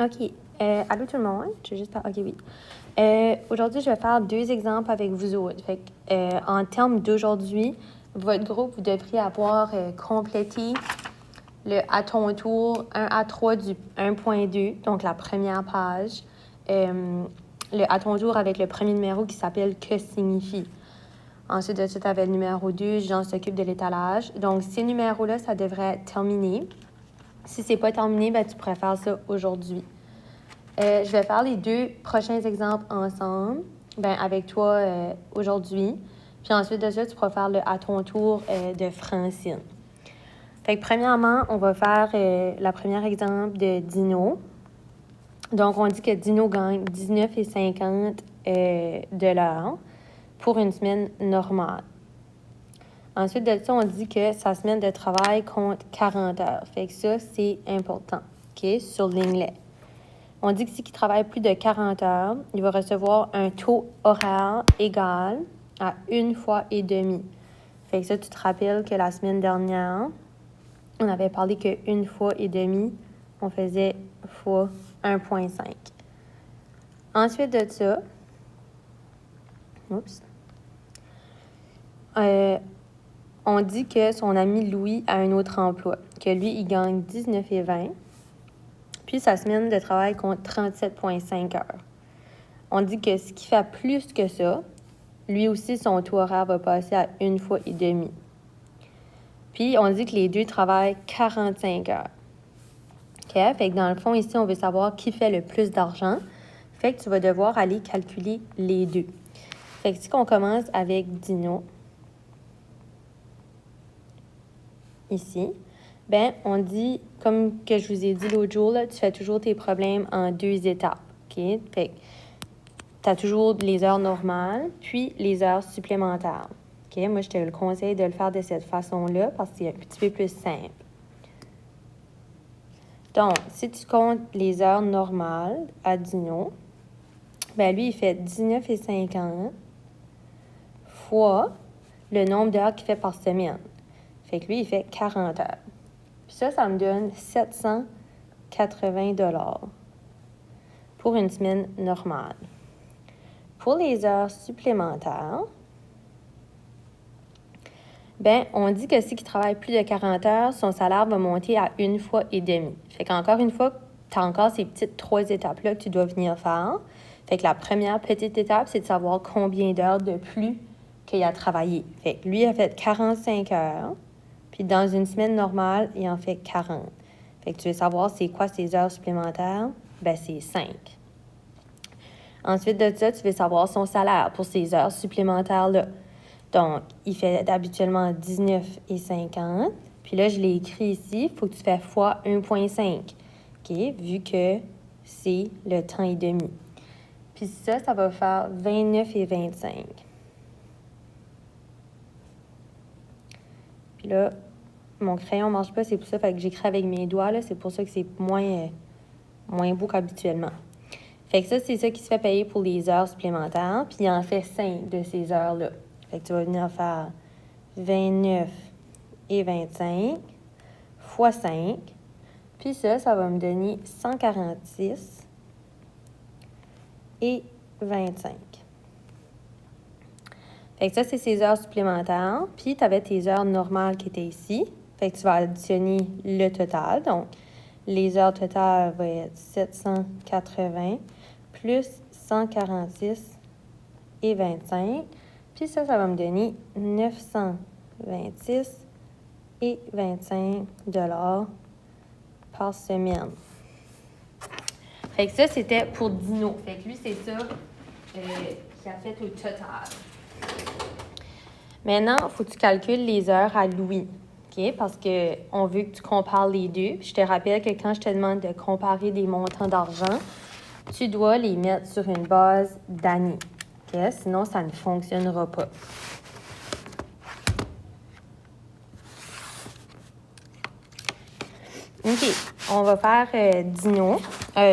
OK. Allô tout le monde? Je vais juste faire... OK, oui. Aujourd'hui, je vais faire 2 exemples avec vous autres. Fait que, en termes d'aujourd'hui, votre groupe, vous devriez avoir complété le à ton tour 1 à 3 du 1.2, donc la première page. Le à ton tour avec le premier numéro qui s'appelle Que signifie? Ensuite de ça, tu avais le numéro 2, Jean s'occupe de l'étalage. Donc, ces numéros-là, ça devrait être terminé. Si c'est pas terminé, ben, tu pourrais faire ça aujourd'hui. Je vais faire les 2 prochains exemples ensemble, avec toi aujourd'hui. Puis ensuite de ça, tu pourras faire le à ton tour de Francine. Fait que premièrement, on va faire le premier exemple de Dino. Donc, on dit que Dino gagne 19,50 de l'heure pour une semaine normale. Ensuite de ça, on dit que sa semaine de travail compte 40 heures. Fait que ça, c'est important, OK, surligne-le. On dit que s'il travaille plus de 40 heures, il va recevoir un taux horaire égal à 1 fois et demi. Fait que ça, tu te rappelles que la semaine dernière, on avait parlé que 1 fois et demi, on faisait fois 1,5. Ensuite de ça, on dit que son ami Louis a un autre emploi, que lui, il gagne 19,20. Puis sa semaine de travail compte 37,5 heures. On dit que ce qui fait plus que ça, lui aussi, son taux horaire va passer à 1 fois et demi. Puis, on dit que les deux travaillent 45 heures. OK? Fait que dans le fond, ici, on veut savoir qui fait le plus d'argent. Fait que tu vas devoir aller calculer les deux. Fait que si on commence avec Dino, ici, on dit, comme que je vous ai dit l'autre jour, là, tu fais toujours tes problèmes en 2 étapes. OK? Fait que tu as toujours les heures normales, puis les heures supplémentaires. OK? Moi, je te le conseille de le faire de cette façon-là parce que c'est un petit peu plus simple. Donc, si tu comptes les heures normales à Dino, lui, il fait 19,50 fois le nombre d'heures qu'il fait par semaine. Fait que lui, il fait 40 heures. Puis ça me donne 780 $ pour une semaine normale. Pour les heures supplémentaires, on dit que s'il travaille plus de 40 heures, son salaire va monter à 1 fois et demi. Fait qu'encore une fois, tu as encore ces petites 3 étapes-là que tu dois venir faire. Fait que la première petite étape, c'est de savoir combien d'heures de plus qu'il a travaillé. Fait que lui, il a fait 45 heures, puis dans une semaine normale, il en fait 40. Fait que tu veux savoir c'est quoi ses heures supplémentaires? C'est 5. Ensuite de ça, tu veux savoir son salaire pour ces heures supplémentaires-là. Donc, il fait habituellement 19,50. Puis là, je l'ai écrit ici. Il faut que tu fasses fois 1,5. OK? Vu que c'est le temps et demi. Puis ça va faire 29,25. Puis là, mon crayon ne marche pas, c'est pour ça. Fait que j'écris avec mes doigts, là. C'est pour ça que c'est moins beau qu'habituellement. Fait que ça, c'est ça qui se fait payer pour les heures supplémentaires. Puis il en fait 5 de ces heures-là. Fait que tu vas venir faire 29,25 fois 5. Puis ça va me donner 146,25. Fait que ça, c'est ces heures supplémentaires. Puis tu avais tes heures normales qui étaient ici. Fait que tu vas additionner le total. Donc, les heures totales vont être 780 plus 146,25. Puis ça va me donner 926,25 $ par semaine. Fait que ça, c'était pour Dino. Fait que lui, c'est ça qu'il a fait au total. Maintenant, il faut que tu calcules les heures à Louis. OK? Parce qu'on veut que tu compares les deux. Puis je te rappelle que quand je te demande de comparer des montants d'argent, tu dois les mettre sur une base d'année. Okay? Sinon, ça ne fonctionnera pas. OK. On va faire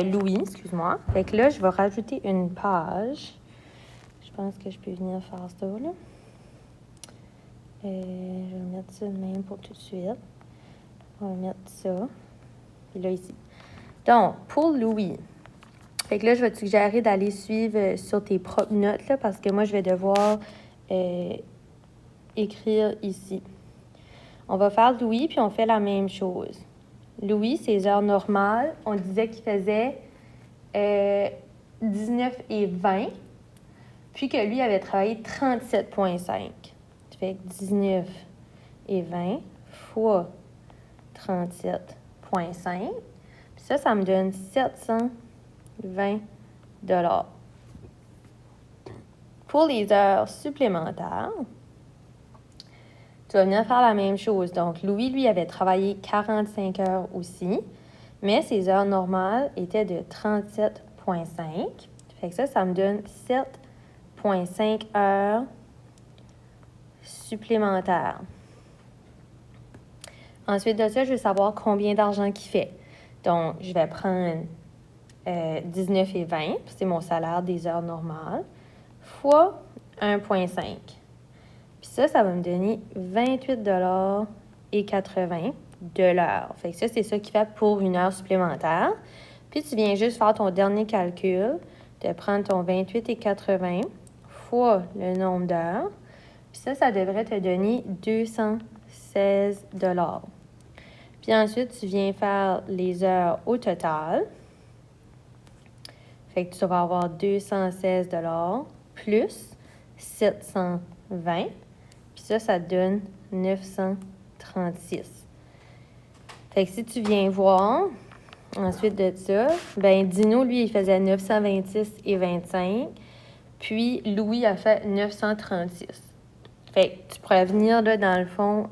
Louis, excuse-moi. Fait que là, je vais rajouter une page. Je pense que je peux venir faire ça, là. Je vais mettre ça de même pour tout de suite. On va mettre ça. Puis là, ici. Donc, pour Louis, fait que là, je vais te suggérer d'aller suivre sur tes propres notes, là, parce que moi, je vais devoir écrire ici. On va faire Louis, puis on fait la même chose. Louis, ses heures normales, on disait qu'il faisait 19 et 20, puis que lui avait travaillé 37,5. Ça fait 19 et 20 fois 37,5. Puis ça me donne 720 $. Pour les heures supplémentaires, tu vas venir faire la même chose. Donc, Louis, lui, avait travaillé 45 heures aussi, mais ses heures normales étaient de 37,5. Fait que ça me donne 7,5 heures supplémentaires. Ensuite de ça, je veux savoir combien d'argent qu'il fait. Donc, je vais prendre 19 et 20, c'est mon salaire des heures normales, fois 1,5. Puis ça va me donner 28,80 de l'heure. Fait que ça, c'est ça qui fait pour une heure supplémentaire. Puis tu viens juste faire ton dernier calcul, de prendre ton 28,80 fois le nombre d'heures. Puis ça devrait te donner 216 $. Puis ensuite, tu viens faire les heures au total. Fait que tu vas avoir 216 $ plus 720. Puis ça te donne 936. Fait que si tu viens voir, ensuite de ça, ben Dino, lui, il faisait 926,25. Puis Louis a fait 936. Fait que tu pourrais venir, là, dans le fond,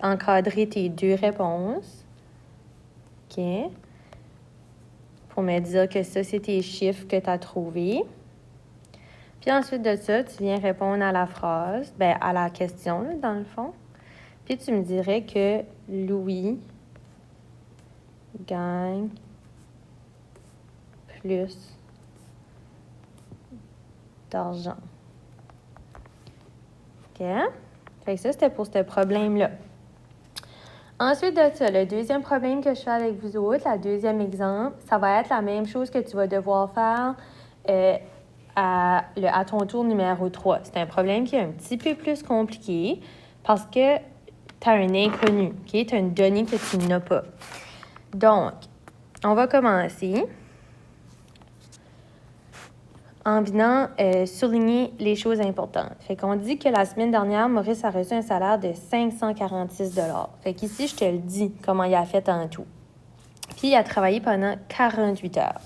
encadrer tes deux réponses. OK? Pour me dire que ça, c'est tes chiffres que tu as trouvés. Puis ensuite de ça, tu viens répondre à la phrase, à la question, là, dans le fond. Puis tu me dirais que Louis gagne plus d'argent. OK? Fait que ça, c'était pour ce problème-là. Ensuite de ça, le deuxième problème que je fais avec vous autres, le deuxième exemple, ça va être la même chose que tu vas devoir faire à ton tour numéro 3. C'est un problème qui est un petit peu plus compliqué parce que tu as un inconnu, OK? Tu as une donnée que tu n'as pas. Donc, on va commencer en venant souligner les choses importantes. Fait qu'on dit que la semaine dernière, Maurice a reçu un salaire de 546 $. Fait qu'ici, je te le dis comment il a fait en tout. Puis, il a travaillé pendant 48 heures.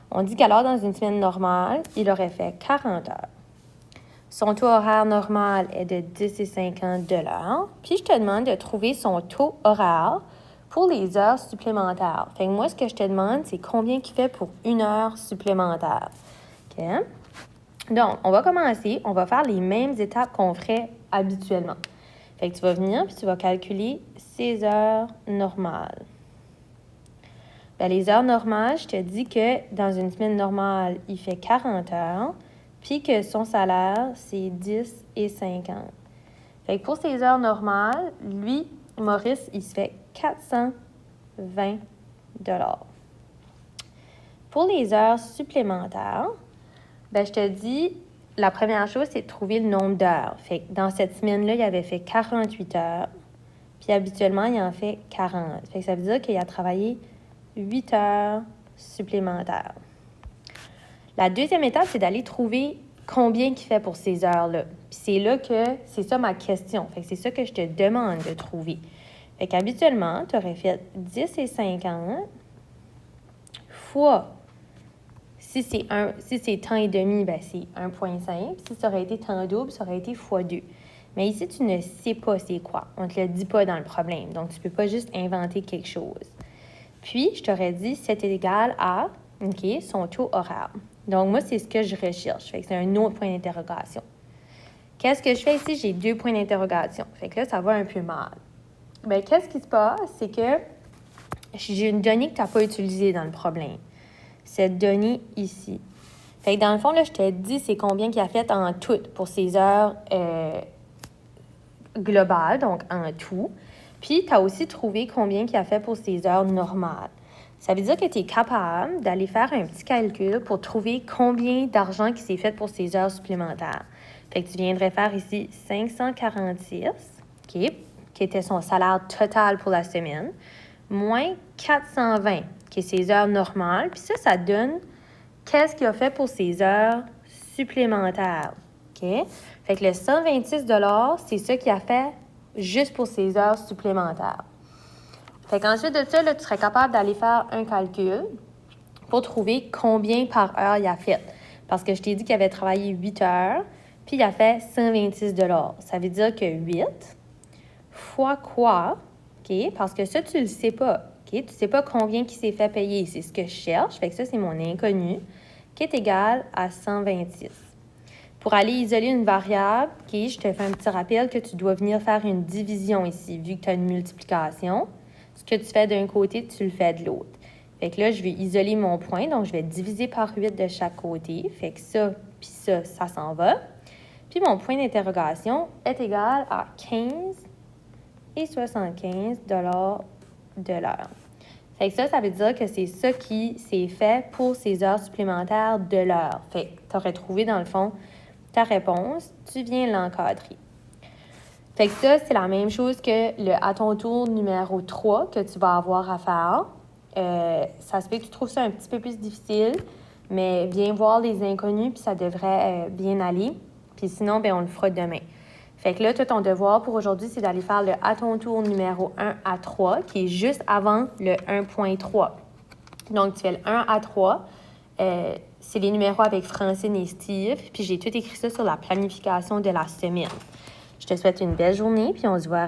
On dit qu'alors, dans une semaine normale, il aurait fait 40 heures. Son taux horaire normal est de 10,50 $. Puis, je te demande de trouver son taux horaire pour les heures supplémentaires. Fait que moi, ce que je te demande, c'est combien il fait pour une heure supplémentaire. OK? Donc, on va commencer. On va faire les mêmes étapes qu'on ferait habituellement. Fait que tu vas venir puis tu vas calculer ses heures normales. Les heures normales, je te dis que dans une semaine normale, il fait 40 heures, puis que son salaire, c'est 10,50. Fait que pour ses heures normales, lui, Maurice, il se fait 420 $. Pour les heures supplémentaires, je te dis, la première chose, c'est de trouver le nombre d'heures. Fait que dans cette semaine-là, il avait fait 48 heures, puis habituellement, il en fait 40. Fait que ça veut dire qu'il a travaillé 8 heures supplémentaires. La deuxième étape, c'est d'aller trouver combien il fait pour ces heures-là. Puis c'est là que c'est ça ma question. Fait que c'est ça que je te demande de trouver. Fait qu'habituellement, tu aurais fait 10,50 fois, si c'est temps et demi, c'est 1,5. Si ça aurait été temps double, ça aurait été fois 2. Mais ici, tu ne sais pas c'est quoi. On ne te le dit pas dans le problème. Donc, tu ne peux pas juste inventer quelque chose. Puis, je t'aurais dit, c'est égal à, OK, son taux horaire. Donc, moi, c'est ce que je recherche. Fait que c'est un autre point d'interrogation. Qu'est-ce que je fais ici? J'ai 2 points d'interrogation. Fait que là, ça va un peu mal. Qu'est-ce qui se passe? C'est que j'ai une donnée que tu n'as pas utilisée dans le problème. Cette donnée ici. Fait que dans le fond, là, je t'ai dit c'est combien qu'il a fait en tout pour ses heures globales, donc en tout. Puis, tu as aussi trouvé combien qu'il a fait pour ses heures normales. Ça veut dire que tu es capable d'aller faire un petit calcul pour trouver combien d'argent qui s'est fait pour ces heures supplémentaires. Fait que tu viendrais faire ici 546, OK, qui était son salaire total pour la semaine, moins 420, qui est ses heures normales. Puis ça donne qu'est-ce qu'il a fait pour ses heures supplémentaires. OK? Fait que le 126 c'est ça qu'il a fait juste pour ses heures supplémentaires. Fait qu'ensuite de ça, là, tu serais capable d'aller faire un calcul pour trouver combien par heure il a fait. Parce que je t'ai dit qu'il avait travaillé 8 heures, puis il a fait 126 Ça veut dire que 8 fois quoi? OK? Parce que ça, tu ne le sais pas. OK? Tu ne sais pas combien qui s'est fait payer. C'est ce que je cherche. Fait que ça, c'est mon inconnu, qui est égal à 126. Pour aller isoler une variable, OK, je te fais un petit rappel que tu dois venir faire une division ici, vu que tu as une multiplication. Ce que tu fais d'un côté, tu le fais de l'autre. Fait que là, je vais isoler mon point, donc je vais diviser par 8 de chaque côté. Fait que ça, puis ça s'en va. Puis mon point d'interrogation est égal à 15,75 de l'heure. Fait que ça veut dire que c'est ça qui s'est fait pour ces heures supplémentaires de l'heure. Fait que tu aurais trouvé, dans le fond, ta réponse, tu viens l'encadrer. Fait que ça, c'est la même chose que le à ton tour numéro 3 que tu vas avoir à faire. Ça se fait que tu trouves ça un petit peu plus difficile, mais viens voir les inconnus, puis ça devrait bien aller. Puis sinon, bien, on le fera demain. Fait que là, toi, ton devoir pour aujourd'hui, c'est d'aller faire le à ton tour numéro 1 à 3, qui est juste avant le 1.3. Donc, tu fais le 1 à 3. C'est les numéros avec Francine et Steve. Puis j'ai tout écrit ça sur la planification de la semaine. Je te souhaite une belle journée, puis on se voit